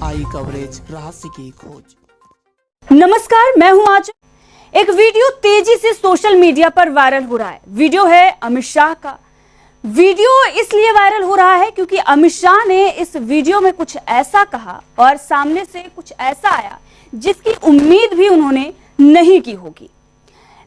आई coverage, रहस्य की खोज। नमस्कार, मैं हूं आज। एक वीडियो तेजी से सोशल मीडिया पर वायरल हो रहा है। वीडियो है अमित शाह का। वीडियो इसलिए वायरल हो रहा है क्योंकि अमित शाह ने इस वीडियो में कुछ ऐसा कहा और सामने से कुछ ऐसा आया जिसकी उम्मीद भी उन्होंने नहीं की होगी।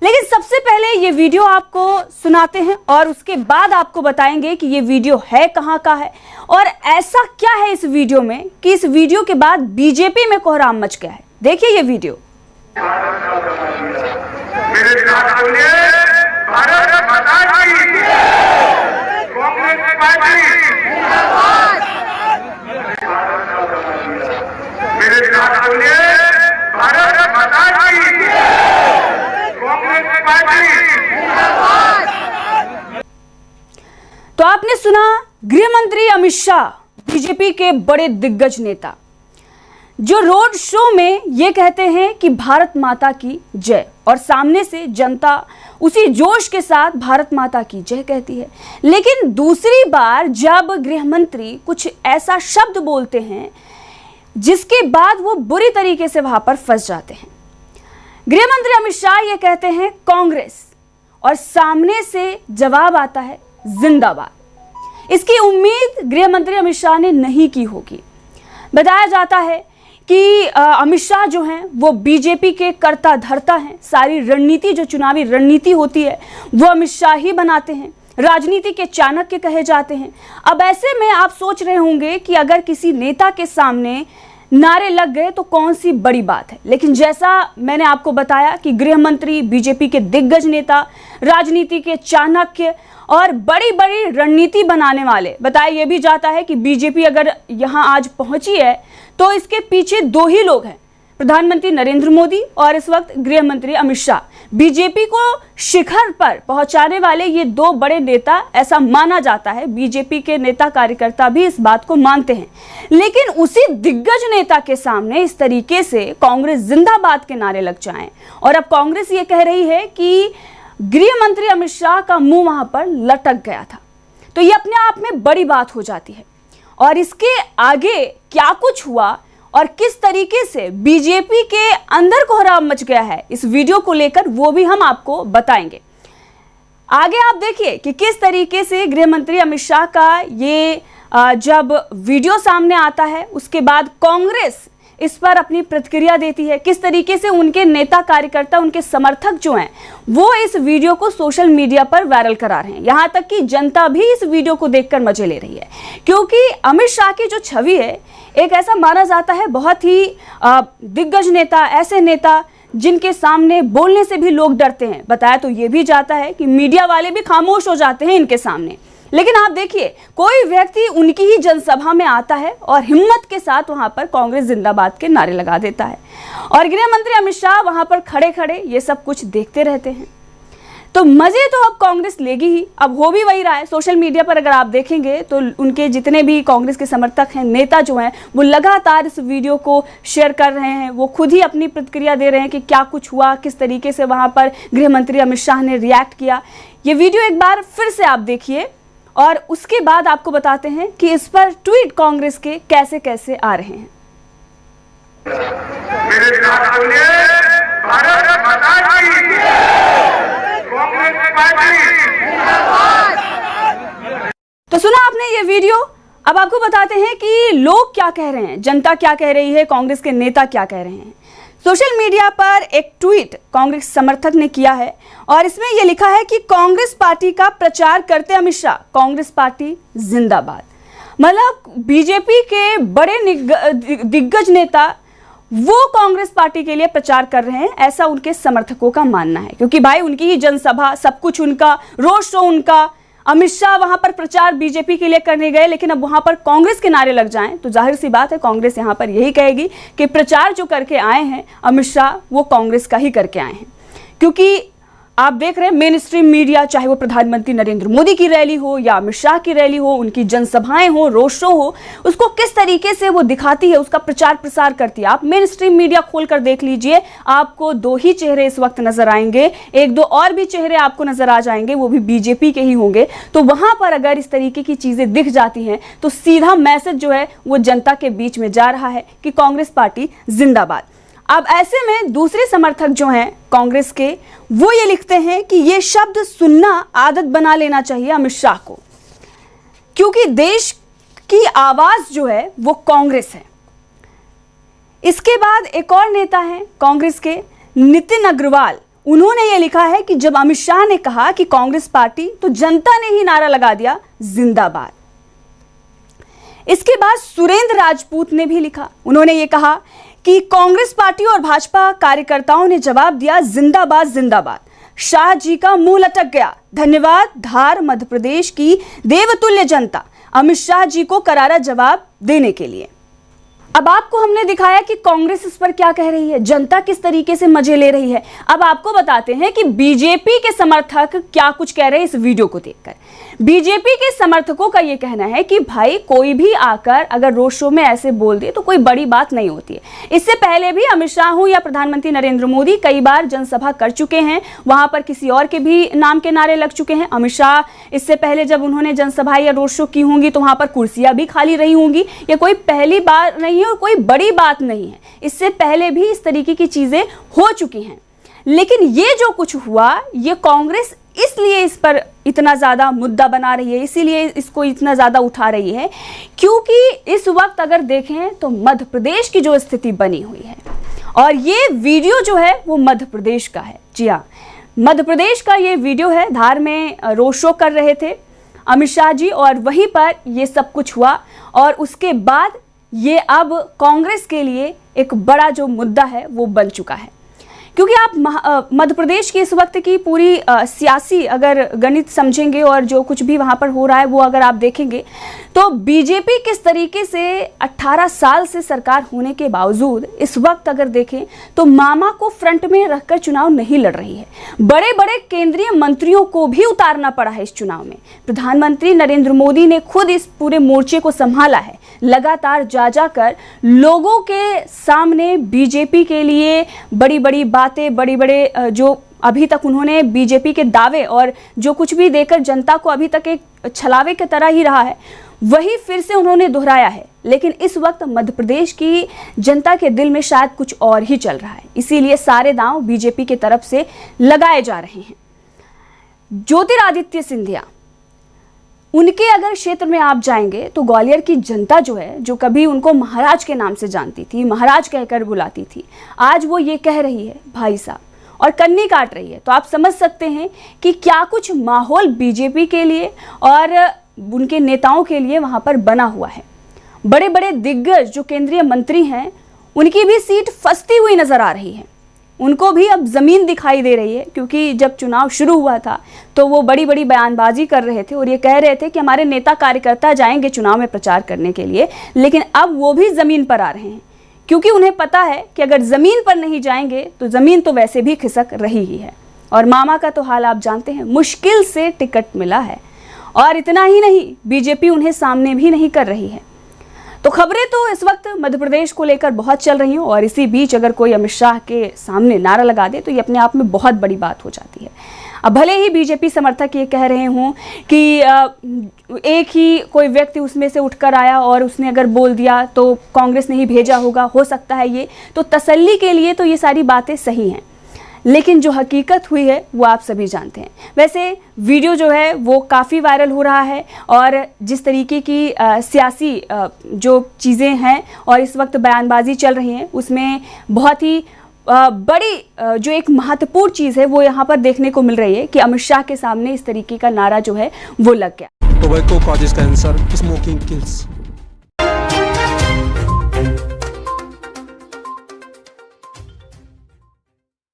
लेकिन सबसे पहले ये वीडियो आपको सुनाते हैं और उसके बाद आपको बताएंगे कि ये वीडियो है कहां का है और ऐसा क्या है इस वीडियो में कि इस वीडियो के बाद बीजेपी में कोहराम मच गया है। देखिए ये वीडियो। मेरे साथ बोलिए, भारत माता की कांग्रेस पार्टी जिंदाबाद। मेरे साथ बोलिए, भारत माता की कांग्रेस पार्टी जिंदाबाद। तो आपने सुना, गृह मंत्री अमित शाह, बीजेपी के बड़े दिग्गज नेता, जो रोड शो में ये कहते हैं कि भारत माता की जय, और सामने से जनता उसी जोश के साथ भारत माता की जय कहती है। लेकिन दूसरी बार जब गृह मंत्री कुछ ऐसा शब्द बोलते हैं जिसके बाद वो बुरी तरीके से वहां पर फंस जाते हैं। गृह मंत्री अमित शाह ये कहते हैं कांग्रेस, और सामने से जवाब आता है जिंदाबाद। इसकी उम्मीद गृह मंत्री अमित शाह ने नहीं की होगी। बताया जाता है कि अमित शाह जो हैं वो बीजेपी के कर्ता धर्ता हैं। सारी रणनीति, जो चुनावी रणनीति होती है, वो अमित शाह ही बनाते हैं। राजनीति के चाणक्य कहे जाते हैं। अब ऐसे में आप सोच रहे होंगे कि अगर किसी नेता के सामने नारे लग गए तो कौन सी बड़ी बात है। लेकिन जैसा मैंने आपको बताया कि गृह मंत्री, बीजेपी के दिग्गज नेता, राजनीति के चाणक्य और बड़ी बड़ी रणनीति बनाने वाले, बताया यह भी जाता है कि बीजेपी अगर यहां आज पहुंची है तो इसके पीछे दो ही लोग हैं, प्रधानमंत्री नरेंद्र मोदी और इस वक्त गृह मंत्री अमित शाह। बीजेपी को शिखर पर पहुंचाने वाले ये दो बड़े नेता, ऐसा माना जाता है। बीजेपी के नेता कार्यकर्ता भी इस बात को मानते हैं। लेकिन उसी दिग्गज नेता के सामने इस तरीके से कांग्रेस जिंदाबाद के नारे लग जाएं और अब कांग्रेस ये कह रही है कि गृह मंत्री अमित शाह का मुंह वहां पर लटक गया था, तो ये अपने आप में बड़ी बात हो जाती है। और इसके आगे क्या कुछ हुआ और किस तरीके से बीजेपी के अंदर कोहराम मच गया है इस वीडियो को लेकर, वो भी हम आपको बताएंगे। आगे आप देखिए कि किस तरीके से गृह मंत्री अमित शाह का ये जब वीडियो सामने आता है उसके बाद कांग्रेस इस पर अपनी प्रतिक्रिया देती है। किस तरीके से उनके नेता कार्यकर्ता, उनके समर्थक जो हैं, वो इस वीडियो को सोशल मीडिया पर वायरल करा रहे हैं। यहां तक कि जनता भी इस वीडियो को देखकर मजे ले रही है, क्योंकि अमित शाह की जो छवि है, एक ऐसा माना जाता है बहुत ही दिग्गज नेता, ऐसे नेता जिनके सामने बोलने से भी लोग डरते हैं। बताया तो ये भी जाता है कि मीडिया वाले भी खामोश हो जाते हैं इनके सामने। लेकिन आप देखिए, कोई व्यक्ति उनकी ही जनसभा में आता है और हिम्मत के साथ वहां पर कांग्रेस जिंदाबाद के नारे लगा देता है, और गृह मंत्री अमित शाह वहां पर खड़े खड़े ये सब कुछ देखते रहते हैं। तो मजे तो अब कांग्रेस लेगी ही। अब हो भी वही रहा है। सोशल मीडिया पर अगर आप देखेंगे तो उनके जितने भी कांग्रेस के समर्थक हैं, नेता जो हैं, वो लगातार इस वीडियो को शेयर कर रहे हैं। वो खुद ही अपनी प्रतिक्रिया दे रहे हैं कि क्या कुछ हुआ, किस तरीके से वहां पर गृह मंत्री अमित शाह ने रिएक्ट किया। ये वीडियो एक बार फिर से आप देखिए और उसके बाद आपको बताते हैं कि इस पर ट्वीट कांग्रेस के कैसे कैसे आ रहे हैं। मेरे साथ बोलिए, भारत माता की कांग्रेस पार्टी जिंदाबाद। तो सुना आपने ये वीडियो। अब आपको बताते हैं कि लोग क्या कह रहे हैं, जनता क्या कह रही है, कांग्रेस के नेता क्या कह रहे हैं। सोशल मीडिया पर एक ट्वीट कांग्रेस समर्थक ने किया है और इसमें यह लिखा है कि कांग्रेस पार्टी का प्रचार करते अमित शाह, कांग्रेस पार्टी जिंदाबाद। मतलब बीजेपी के बड़े दिग्गज नेता वो कांग्रेस पार्टी के लिए प्रचार कर रहे हैं, ऐसा उनके समर्थकों का मानना है। क्योंकि भाई उनकी ही जनसभा, सब कुछ उनका, रोड शो उनका, अमित शाह वहां पर प्रचार बीजेपी के लिए करने गए, लेकिन अब वहां पर कांग्रेस के नारे लग जाएं तो जाहिर सी बात है कांग्रेस यहां पर यही कहेगी कि प्रचार जो करके आए हैं अमित शाह, वो कांग्रेस का ही करके आए हैं। क्योंकि आप देख रहे हैं मेन स्ट्रीम मीडिया, चाहे वो प्रधानमंत्री नरेंद्र मोदी की रैली हो या अमित शाह की रैली हो, उनकी जनसभाएं हो, रोड शो हो, उसको किस तरीके से वो दिखाती है, उसका प्रचार प्रसार करती है। आप मेन स्ट्रीम मीडिया खोलकर देख लीजिए, आपको 2 ही चेहरे इस वक्त नजर आएंगे, 1-2 और भी चेहरे आपको नजर आ जाएंगे, वो भी बीजेपी के ही होंगे। तो वहां पर अगर इस तरीके की चीजें दिख जाती हैं तो सीधा मैसेज जो है वो जनता के बीच में जा रहा है कि कांग्रेस पार्टी जिंदाबाद। अब ऐसे में दूसरे समर्थक जो हैं कांग्रेस के, वो ये लिखते हैं कि ये शब्द सुनना आदत बना लेना चाहिए अमित शाह को, क्योंकि देश की आवाज जो है वो कांग्रेस है। इसके बाद एक और नेता हैं कांग्रेस के, नितिन अग्रवाल, उन्होंने ये लिखा है कि जब अमित शाह ने कहा कि कांग्रेस पार्टी, तो जनता ने ही नारा लगा दिया जिंदाबाद। इसके बाद सुरेंद्र राजपूत ने भी लिखा, उन्होंने ये कहा कि कांग्रेस पार्टी और भाजपा कार्यकर्ताओं ने जवाब दिया जिंदाबाद जिंदाबाद। शाह जी का मुंह लटक गया, धन्यवाद धार मध्य प्रदेश की देवतुल्य जनता, अमित शाह जी को करारा जवाब देने के लिए। अब आपको हमने दिखाया कि कांग्रेस इस पर क्या कह रही है, जनता किस तरीके से मजे ले रही है। अब आपको बताते हैं कि बीजेपी के समर्थक क्या कुछ कह रहे हैं इस वीडियो को देखकर। बीजेपी के समर्थकों का यह कहना है कि भाई कोई भी आकर अगर रोड शो में ऐसे बोल दे तो कोई बड़ी बात नहीं होती है। इससे पहले भी अमित शाह हो या प्रधानमंत्री नरेंद्र मोदी कई बार जनसभा कर चुके हैं, वहां पर किसी और के भी नाम के नारे लग चुके हैं। अमित शाह इससे पहले जब उन्होंने जनसभा या रोड शो की होंगी तो वहां पर कुर्सियां भी खाली रही होंगी। ये कोई पहली बार नहीं है और कोई बड़ी बात नहीं है, इससे पहले भी इस तरीके की चीजें हो चुकी हैं। लेकिन ये जो कुछ हुआ, ये कांग्रेस इसलिए इस पर इतना ज्यादा मुद्दा बना रही है, इसीलिए इसको इतना ज्यादा उठा रही है, क्योंकि इस वक्त अगर देखें तो मध्य प्रदेश की जो स्थिति बनी हुई है, और ये वीडियो जो है वो मध्य प्रदेश का है। जी हाँ, मध्य प्रदेश का ये वीडियो है। धार में रोड शो कर रहे थे अमित शाह जी और वहीं पर ये सब कुछ हुआ, और उसके बाद ये अब कांग्रेस के लिए एक बड़ा जो मुद्दा है वो बन चुका है। क्योंकि आप मध्य प्रदेश की इस वक्त की पूरी सियासी अगर गणित समझेंगे और जो कुछ भी वहाँ पर हो रहा है वो अगर आप देखेंगे तो बीजेपी किस तरीके से 18 साल से सरकार होने के बावजूद इस वक्त अगर देखें तो मामा को फ्रंट में रखकर चुनाव नहीं लड़ रही है। बड़े बड़े केंद्रीय मंत्रियों को भी उतारना पड़ा है इस चुनाव में। प्रधानमंत्री नरेंद्र मोदी ने खुद इस पूरे मोर्चे को संभाला है, लगातार जा जाकर लोगों के सामने बीजेपी के लिए बड़ी बड़ी बातें, बड़ी बड़े जो अभी तक उन्होंने बीजेपी के दावे और जो कुछ भी देकर जनता को अभी तक एक छलावे की तरह ही रहा है, वही फिर से उन्होंने दोहराया है। लेकिन इस वक्त मध्य प्रदेश की जनता के दिल में शायद कुछ और ही चल रहा है, इसीलिए सारे दांव बीजेपी की तरफ से लगाए जा रहे हैं। ज्योतिरादित्य सिंधिया, उनके अगर क्षेत्र में आप जाएंगे तो ग्वालियर की जनता जो है, जो कभी उनको महाराज के नाम से जानती थी, महाराज कहकर बुलाती थी, आज वो ये कह रही है भाई साहब, और कन्नी काट रही है। तो आप समझ सकते हैं कि क्या कुछ माहौल बीजेपी के लिए और उनके नेताओं के लिए वहां पर बना हुआ है। बड़े बड़े दिग्गज जो केंद्रीय मंत्री हैं, उनकी भी सीट फंसती हुई नजर आ रही है, उनको भी अब जमीन दिखाई दे रही है। क्योंकि जब चुनाव शुरू हुआ था तो वो बड़ी बड़ी बयानबाजी कर रहे थे और ये कह रहे थे कि हमारे नेता कार्यकर्ता जाएंगे चुनाव में प्रचार करने के लिए, लेकिन अब वो भी जमीन पर आ रहे हैं, क्योंकि उन्हें पता है कि अगर जमीन पर नहीं जाएंगे तो जमीन तो वैसे भी खिसक रही ही है। और मामा का तो हाल आप जानते हैं, मुश्किल से टिकट मिला है, और इतना ही नहीं, बीजेपी उन्हें सामने भी नहीं कर रही है। तो खबरें तो इस वक्त मध्य प्रदेश को लेकर बहुत चल रही हैं, और इसी बीच अगर कोई अमित शाह के सामने नारा लगा दे तो ये अपने आप में बहुत बड़ी बात हो जाती है। अब भले ही बीजेपी समर्थक ये कह रहे हों कि एक ही कोई व्यक्ति उसमें से उठकर आया और उसने अगर बोल दिया तो कांग्रेस ने ही भेजा होगा, हो सकता है ये तो तसल्ली के लिए तो ये सारी बातें सही हैं, लेकिन जो हकीकत हुई है वो आप सभी जानते हैं। वैसे वीडियो जो है वो काफ़ी वायरल हो रहा है, और जिस तरीके की सियासी जो चीज़ें हैं और इस वक्त बयानबाजी चल रही हैं, उसमें बहुत ही बड़ी जो एक महत्वपूर्ण चीज़ है वो यहाँ पर देखने को मिल रही है कि अमित शाह के सामने इस तरीके का नारा जो है वो लग गया। Tobacco causes cancer, smoking kills.